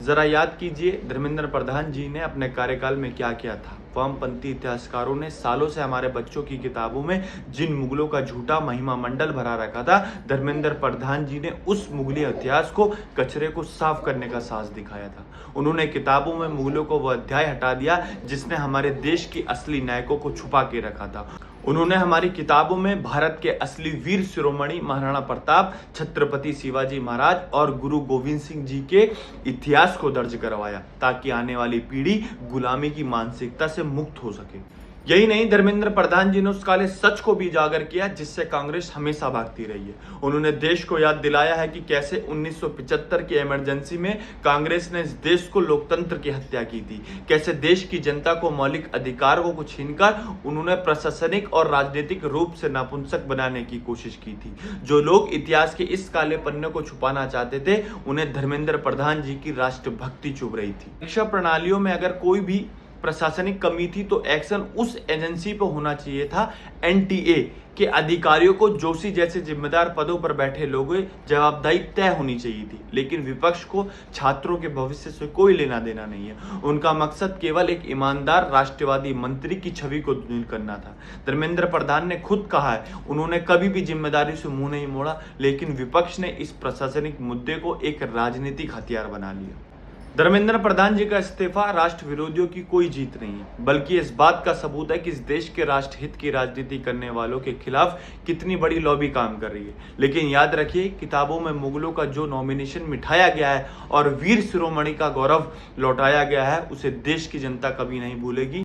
जरा याद कीजिए धर्मेंद्र प्रधान जी ने अपने कार्यकाल में क्या किया था। वामपंथी इतिहासकारों ने सालों से हमारे बच्चों की किताबों में जिन मुगलों का झूठा महिमा मंडल भरा रखा था, धर्मेंद्र प्रधान जी ने उस मुगली इतिहास को कचरे को साफ करने का साहस दिखाया था। उन्होंने किताबों में मुगलों को वह अध्याय हटा दिया जिसने हमारे देश की असली नायकों को छुपा के रखा था। उन्होंने हमारी किताबों में भारत के असली वीर शिरोमणि महाराणा प्रताप, छत्रपति शिवाजी महाराज और गुरु गोविंद सिंह जी के इतिहास को दर्ज करवाया ताकि आने वाली पीढ़ी गुलामी की मानसिकता से मुक्त हो सके। यही नहीं, धर्मेंद्र प्रधान जी ने उस काले सच को भी उजागर किया जिससे कांग्रेस हमेशा भागती रही है। उन्होंने देश को याद दिलाया है कि कैसे 1975 की इमरजेंसी में कांग्रेस ने इस देश को लोकतंत्र की हत्या की थी, कैसे देश की जनता को मौलिक अधिकारों को छीनकर उन्होंने प्रशासनिक और राजनीतिक रूप से नपुंसक बनाने की कोशिश की थी। जो लोग इतिहास के इस काले पन्ने को छुपाना चाहते थे, उन्हें धर्मेंद्र प्रधान जी की राष्ट्रभक्ति चुभ रही थी। शिक्षा प्रणालियों में अगर कोई भी प्रशासनिक कमी थी तो एक्शन उस एजेंसी पर होना चाहिए था। एनटीए के अधिकारियों को जोशी जैसे जिम्मेदार पदों पर बैठे लोगों जवाबदेही तय होनी चाहिए थी, लेकिन विपक्ष को छात्रों के भविष्य से कोई लेना देना नहीं है। उनका मकसद केवल एक ईमानदार राष्ट्रवादी मंत्री की छवि को धूमिल करना था। धर्मेंद्र प्रधान ने खुद कहा है, उन्होंने कभी भी जिम्मेदारी से मुंह नहीं मोड़ा, लेकिन विपक्ष ने इस प्रशासनिक मुद्दे को एक राजनीतिक हथियार बना लिया। धर्मेंद्र प्रधान जी का इस्तीफा राष्ट्र विरोधियों की कोई जीत नहीं है, बल्कि इस बात का सबूत है कि इस देश के राष्ट्रहित की राजनीति करने वालों के खिलाफ कितनी बड़ी लॉबी काम कर रही है। लेकिन याद रखिए, किताबों में मुगलों का जो नॉमिनेशन मिटाया गया है और वीर शिरोमणि का गौरव लौटाया गया है, उसे देश की जनता कभी नहीं भूलेगी।